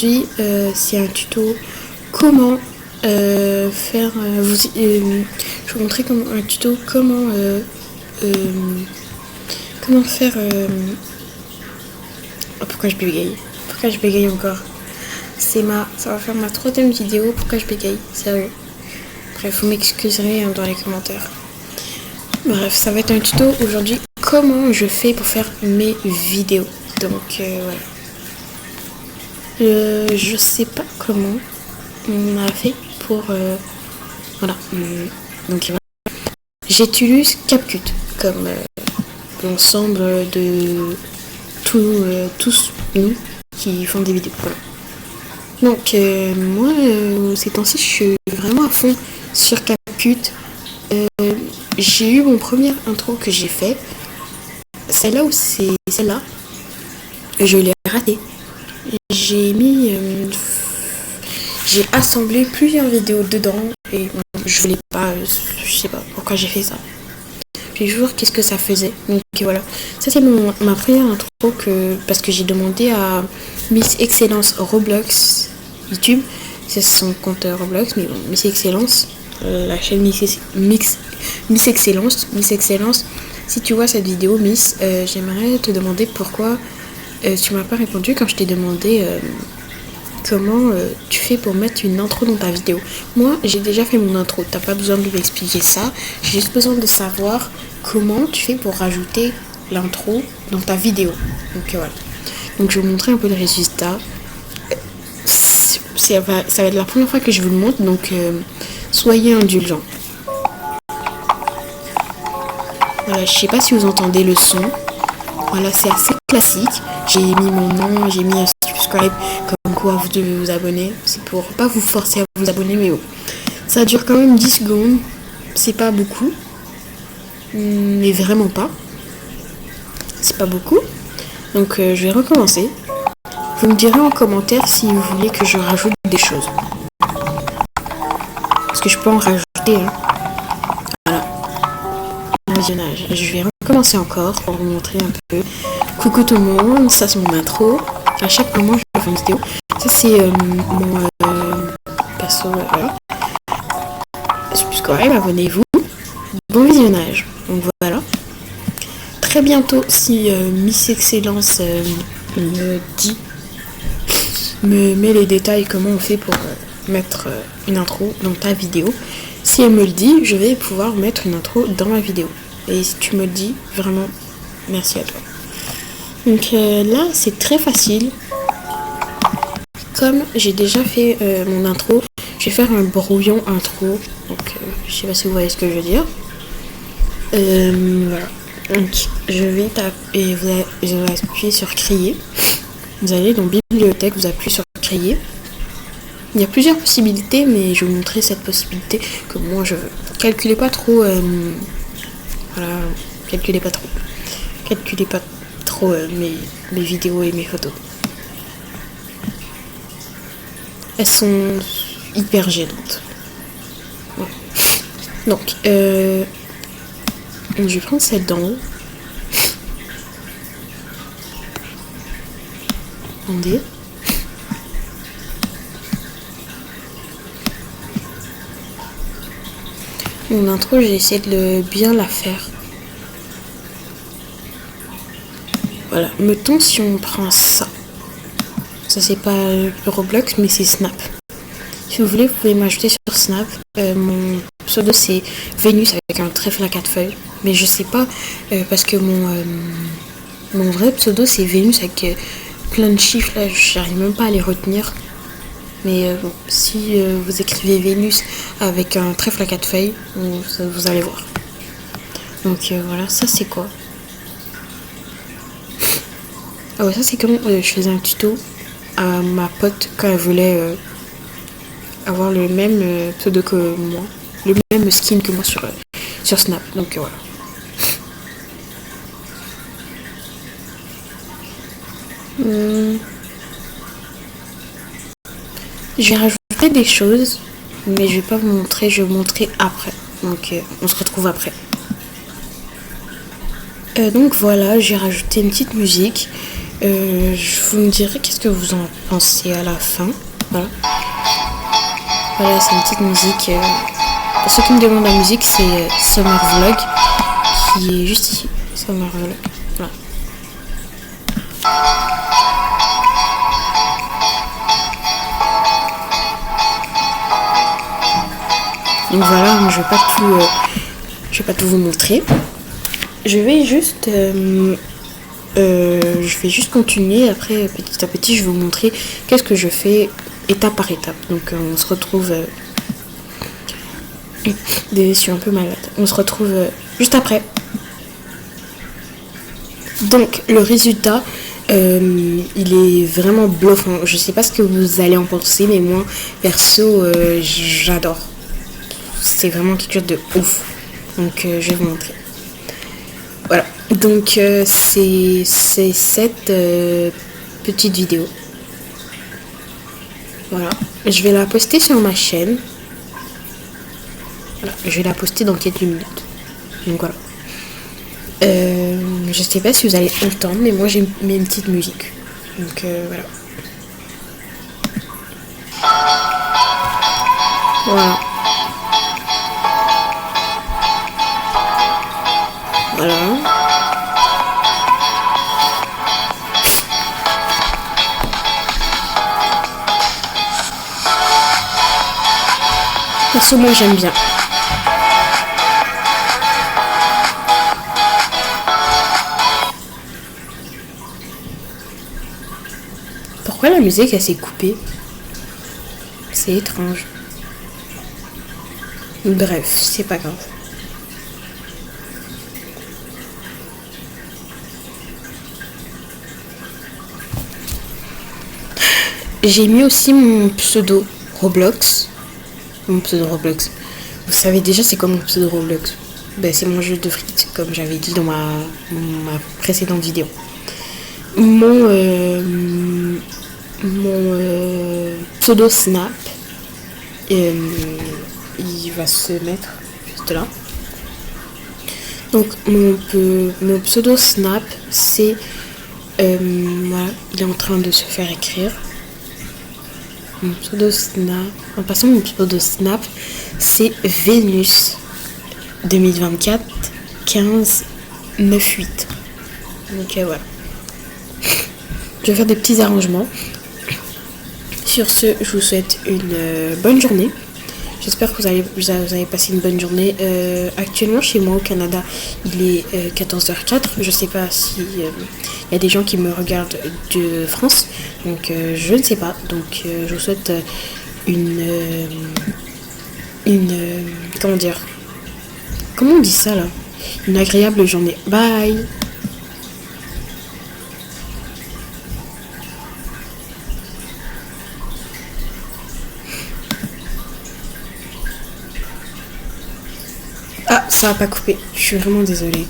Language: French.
C'est un tuto comment faire. Je vais vous montrer un tuto comment faire. Oh, pourquoi je bégaye? Pourquoi je bégaye encore? Ça va faire ma 3e vidéo. Pourquoi je bégaye? Sérieux. Bref, vous m'excuserez dans les commentaires. Bref, ça va être un tuto aujourd'hui. Comment je fais pour faire mes vidéos. Donc voilà. Je sais pas comment on a fait pour voilà. Donc voilà. J'utilise CapCut comme l'ensemble de tous nous qui font des vidéos. Voilà. Donc moi ces temps-ci je suis vraiment à fond sur CapCut. J'ai eu mon premier intro que j'ai fait. Celle-là ou c'est celle-là. Je l'ai raté. J'ai assemblé plusieurs vidéos dedans et je voulais pas, je sais pas pourquoi j'ai fait ça. Puis je vois qu'est-ce que ça faisait. Donc voilà, ça c'est ma première intro parce que j'ai demandé à Miss Excellence Roblox YouTube, c'est son compte Roblox, mais bon, Miss Excellence, la chaîne Miss Excellence. Si tu vois cette vidéo, Miss, j'aimerais te demander pourquoi tu m'as pas répondu quand je t'ai demandé comment tu fais pour mettre une intro dans ta vidéo. Moi, j'ai déjà fait mon intro. T'as pas besoin de m'expliquer ça. J'ai juste besoin de savoir comment tu fais pour rajouter l'intro dans ta vidéo. Donc voilà. Donc je vais vous montrer un peu le résultat. Ça va être la première fois que je vous le montre. Donc soyez indulgents. Voilà, je sais pas si vous entendez le son. Voilà, c'est assez classique. J'ai mis mon nom, j'ai mis un subscribe, comme quoi vous devez vous abonner. C'est pour pas vous forcer à vous abonner, mais bon. Ça dure quand même 10 secondes. C'est pas beaucoup. Mais vraiment pas. C'est pas beaucoup. Donc je vais recommencer. Vous me direz en commentaire si vous voulez que je rajoute des choses. Parce que je peux en rajouter. Hein. Voilà. Visionnage. Je vais recommencer encore pour vous montrer un peu. Coucou tout le monde, ça c'est mon intro. À chaque moment je fais une vidéo. Ça c'est mon perso. Voilà. Subscribe, abonnez-vous. Bon visionnage. Donc voilà. Très bientôt, si Miss Excellence me met les détails comment on fait pour mettre une intro dans ta vidéo. Si elle me le dit, je vais pouvoir mettre une intro dans ma vidéo. Et si tu me le dis, vraiment, merci à toi. Donc là, c'est très facile. Comme j'ai déjà fait mon intro, je vais faire un brouillon intro. Donc, je sais pas si vous voyez ce que je veux dire. Voilà. Donc, je vais taper, vous allez appuyer sur créer. Vous allez dans bibliothèque, vous appuyez sur créer. Il y a plusieurs possibilités, mais je vais vous montrer cette possibilité que moi je veux. Calculez pas trop. Voilà, calculez pas trop mes vidéos et mes photos. Elles sont hyper gênantes. Ouais. Donc, je vais prendre celle d'en haut. Attendez. Mon intro, j'ai essayé de bien la faire. Voilà. Mettons si on prend ça. Ça c'est pas Roblox, mais c'est Snap. Si vous voulez, vous pouvez m'ajouter sur Snap. Mon pseudo c'est Vénus avec un trèfle à 4 feuilles. Mais je sais pas parce que mon vrai pseudo c'est Vénus avec plein de chiffres. Là, j'arrive même pas à les retenir. Mais bon, si vous écrivez Vénus avec un trèfle à 4 feuilles, vous allez voir. Donc voilà, ça c'est quoi? Ah ouais, ça c'est comme je faisais un tuto à ma pote quand elle voulait avoir le même pseudo que moi, le même skin que moi sur Snap. Donc voilà. Je vais rajouter des choses, mais je vais pas vous montrer, je vais vous montrer après. Donc on se retrouve après. Donc voilà, j'ai rajouté une petite musique Je vous me dirai qu'est-ce que vous en pensez à la fin. Voilà. Voilà, c'est une petite musique. Pour ceux qui me demandent la musique, c'est Summer Vlog qui est juste ici. Summer Vlog. Voilà. Donc voilà, je vais pas tout vous montrer. Je vais juste continuer. Après, petit à petit, je vais vous montrer qu'est-ce que je fais étape par étape. Donc on se retrouve. Je suis un peu malade. On se retrouve juste après. Donc le résultat, il est vraiment bluffant. Je sais pas ce que vous allez en penser, mais moi, perso, j'adore. C'est vraiment quelque chose de ouf. Donc je vais vous montrer. Voilà. Donc c'est cette petite vidéo. Voilà. Je vais la poster sur ma chaîne. Voilà. Je vais la poster dans quelques minutes. Donc voilà. Je sais pas si vous allez entendre, mais moi j'ai mis une petite musique. Donc voilà. Voilà. Voilà. Perso, moi j'aime bien. Pourquoi la musique elle s'est coupée? C'est étrange. Bref, c'est pas grave. J'ai mis aussi mon pseudo Roblox. Mon pseudo Roblox. Vous savez déjà c'est quoi mon pseudo Roblox? Ben, c'est mon jeu de frites, comme j'avais dit dans ma précédente vidéo. Mon pseudo Snap, il va se mettre juste là. Donc mon pseudo Snap, c'est voilà, il est en train de se faire écrire. Mon pseudo Snap, en passant mon pseudo Snap, c'est Vénus 2024 15 98. Donc voilà. Je vais faire des petits arrangements. Sur ce, je vous souhaite une bonne journée. J'espère que vous avez passé une bonne journée. Actuellement, chez moi au Canada, il est 14h04. Je sais pas si y a des gens qui me regardent de France. Donc, je ne sais pas. Donc, je vous souhaite comment dire? Comment on dit ça là? Une agréable journée. Bye! Ah, ça a pas coupé. Je suis vraiment désolée.